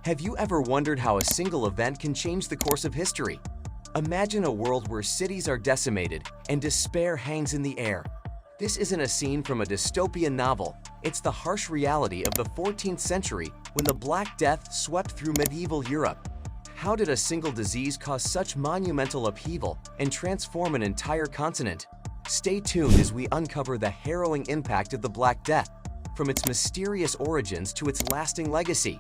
Have you ever wondered how a single event can change the course of history? Imagine a world where cities are decimated and despair hangs in the air. This isn't a scene from a dystopian novel. It's the harsh reality of the 14th century when the Black Death swept through medieval Europe. How did a single disease cause such monumental upheaval and transform an entire continent? Stay tuned as we uncover the harrowing impact of the Black Death, from its mysterious origins to its lasting legacy.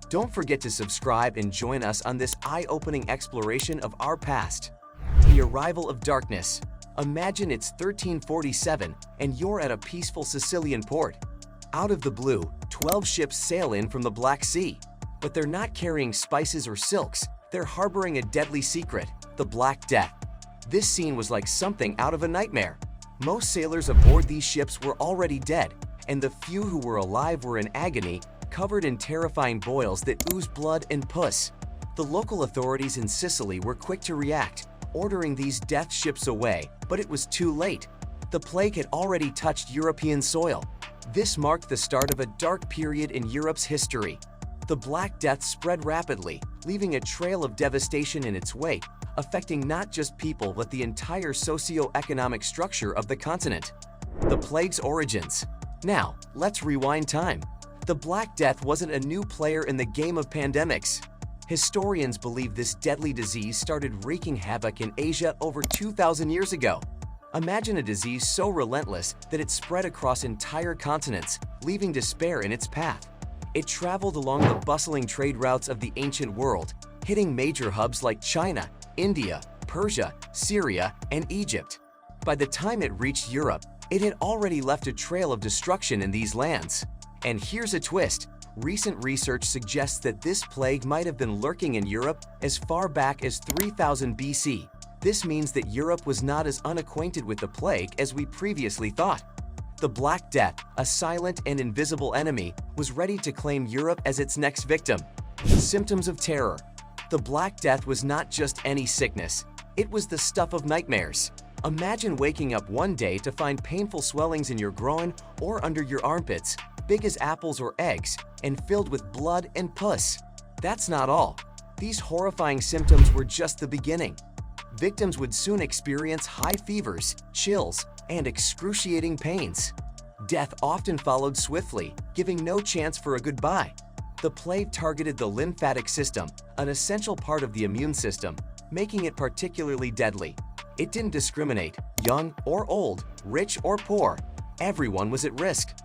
Don't forget to subscribe and join us on this eye-opening exploration of our past. The arrival of darkness. Imagine it's 1347 and you're at a peaceful Sicilian port. Out of the blue, 12 ships sail in from the Black Sea. But they're not carrying spices or silks, they're harboring a deadly secret, the Black Death. This scene was like something out of a nightmare. Most sailors aboard these ships were already dead, and the few who were alive were in agony, covered in terrifying boils that oozed blood and pus. The local authorities in Sicily were quick to react, ordering these death ships away, but it was too late. The plague had already touched European soil. This marked the start of a dark period in Europe's history. The Black Death spread rapidly, leaving a trail of devastation in its wake, affecting not just people but the entire socio-economic structure of the continent. The plague's origins. Now, let's rewind time. The Black Death wasn't a new player in the game of pandemics. Historians believe this deadly disease started wreaking havoc in Asia over 2,000 years ago. Imagine a disease so relentless that it spread across entire continents, leaving despair in its path. It traveled along the bustling trade routes of the ancient world, hitting major hubs like China, India, Persia, Syria, and Egypt. By the time it reached Europe, it had already left a trail of destruction in these lands. And here's a twist. Recent research suggests that this plague might have been lurking in Europe as far back as 3000 BC. This means that Europe was not as unacquainted with the plague as we previously thought. The Black Death, a silent and invisible enemy, was ready to claim Europe as its next victim. Symptoms of terror. The Black Death was not just any sickness. It was the stuff of nightmares. Imagine waking up one day to find painful swellings in your groin or under your armpits, big as apples or eggs, and filled with blood and pus. That's not all. These horrifying symptoms were just the beginning. Victims would soon experience high fevers, chills, and excruciating pains. Death often followed swiftly, giving no chance for a goodbye. The plague targeted the lymphatic system, an essential part of the immune system, making it particularly deadly. It didn't discriminate, young or old, rich or poor. Everyone was at risk.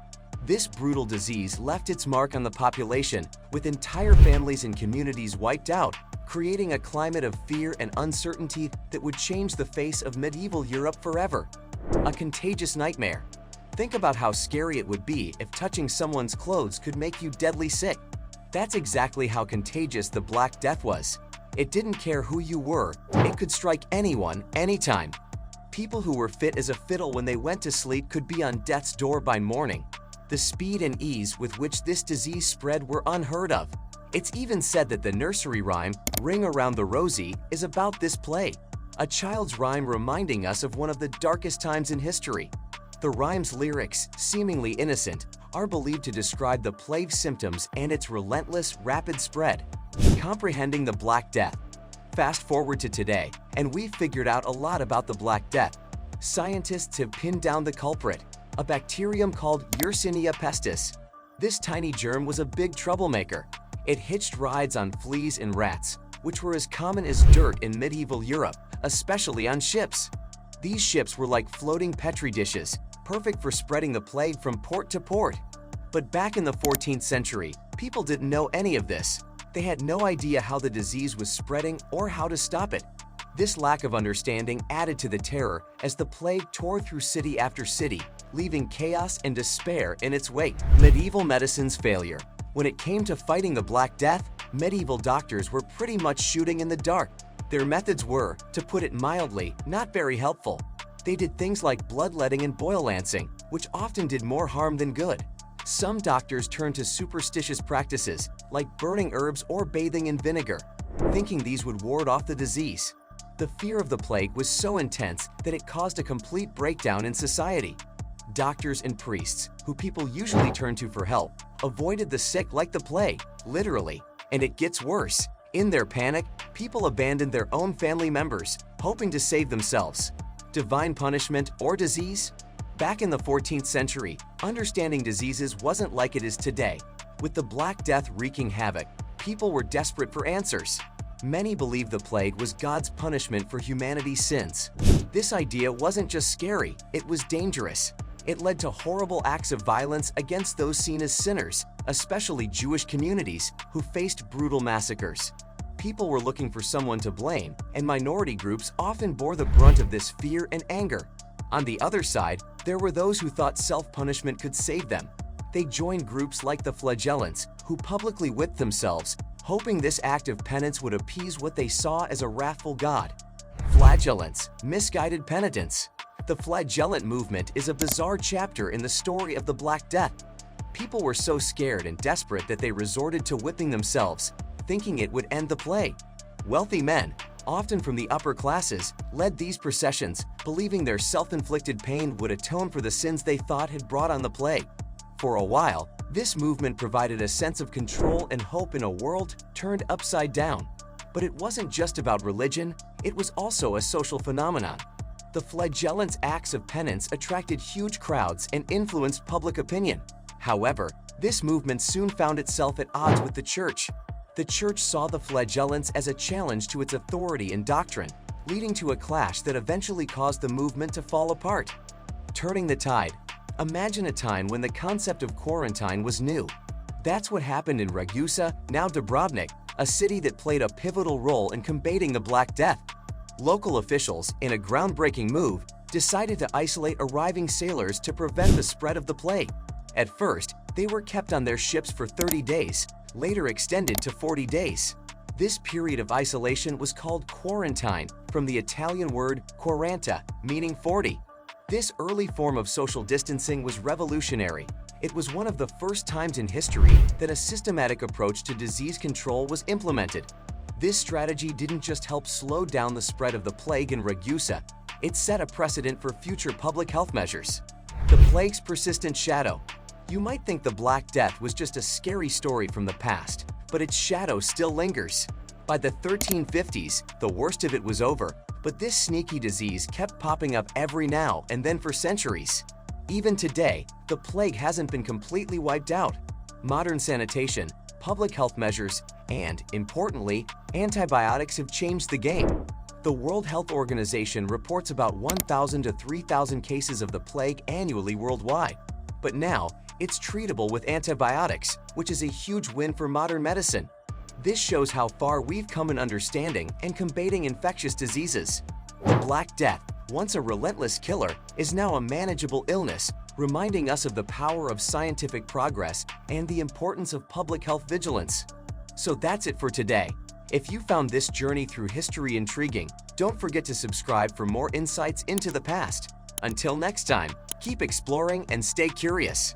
This brutal disease left its mark on the population, with entire families and communities wiped out, creating a climate of fear and uncertainty that would change the face of medieval Europe forever. A contagious nightmare. Think about how scary it would be if touching someone's clothes could make you deadly sick. That's exactly how contagious the Black Death was. It didn't care who you were, it could strike anyone, anytime. People who were fit as a fiddle when they went to sleep could be on death's door by morning. The speed and ease with which this disease spread were unheard of. It's even said that the nursery rhyme, "Ring Around the Rosie," is about this plague, a child's rhyme reminding us of one of the darkest times in history. The rhyme's lyrics, seemingly innocent, are believed to describe the plague's symptoms and its relentless, rapid spread. Comprehending the Black Death. Fast forward to today, and we've figured out a lot about the Black Death. Scientists have pinned down the culprit, a bacterium called Yersinia pestis. This tiny germ was a big troublemaker. It hitched rides on fleas and rats, which were as common as dirt in medieval Europe, especially on ships. These ships were like floating petri dishes, perfect for spreading the plague from port to port. But back in the 14th century, people didn't know any of this. They had no idea how the disease was spreading or how to stop it. This lack of understanding added to the terror as the plague tore through city after city, leaving chaos and despair in its wake. Medieval medicine's failure. When it came to fighting the Black Death, medieval doctors were pretty much shooting in the dark. Their methods were, to put it mildly, not very helpful. They did things like bloodletting and boil lancing, which often did more harm than good. Some doctors turned to superstitious practices, like burning herbs or bathing in vinegar, thinking these would ward off the disease. The fear of the plague was so intense that it caused a complete breakdown in society. Doctors and priests, who people usually turned to for help, avoided the sick like the plague, literally. And it gets worse. In their panic, people abandoned their own family members, hoping to save themselves. Divine punishment or disease? Back in the 14th century, understanding diseases wasn't like it is today. With the Black Death wreaking havoc, people were desperate for answers. Many believed the plague was God's punishment for humanity's sins. This idea wasn't just scary, it was dangerous. It led to horrible acts of violence against those seen as sinners, especially Jewish communities who faced brutal massacres. People were looking for someone to blame, and minority groups often bore the brunt of this fear and anger. On the other side, there were those who thought self-punishment could save them. They joined groups like the Flagellants, who publicly whipped themselves, hoping this act of penance would appease what they saw as a wrathful God. Flagellants, misguided penitents. The Flagellant movement is a bizarre chapter in the story of the Black Death. People were so scared and desperate that they resorted to whipping themselves, thinking it would end the plague. Wealthy men, often from the upper classes, led these processions, believing their self-inflicted pain would atone for the sins they thought had brought on the plague. For a while, this movement provided a sense of control and hope in a world turned upside down. But it wasn't just about religion, it was also a social phenomenon. The Flagellants' acts of penance attracted huge crowds and influenced public opinion. However, this movement soon found itself at odds with the Church. The Church saw the Flagellants as a challenge to its authority and doctrine, leading to a clash that eventually caused the movement to fall apart. Turning the tide. Imagine a time when the concept of quarantine was new. That's what happened in Ragusa, now Dubrovnik, a city that played a pivotal role in combating the Black Death. Local officials, in a groundbreaking move, decided to isolate arriving sailors to prevent the spread of the plague. At first, they were kept on their ships for 30 days, later extended to 40 days. This period of isolation was called quarantine, from the Italian word quaranta, meaning 40. This early form of social distancing was revolutionary. It was one of the first times in history that a systematic approach to disease control was implemented. This strategy didn't just help slow down the spread of the plague in Ragusa, it set a precedent for future public health measures. The plague's persistent shadow. You might think the Black Death was just a scary story from the past, but its shadow still lingers. By the 1350s, the worst of it was over, but this sneaky disease kept popping up every now and then for centuries. Even today, the plague hasn't been completely wiped out. Modern sanitation, public health measures, and, importantly, antibiotics have changed the game. The World Health Organization reports about 1,000 to 3,000 cases of the plague annually worldwide. But now, it's treatable with antibiotics, which is a huge win for modern medicine. This shows how far we've come in understanding and combating infectious diseases. The Black Death, once a relentless killer, is now a manageable illness, reminding us of the power of scientific progress and the importance of public health vigilance. So that's it for today. If you found this journey through history intriguing, don't forget to subscribe for more insights into the past. Until next time, keep exploring and stay curious.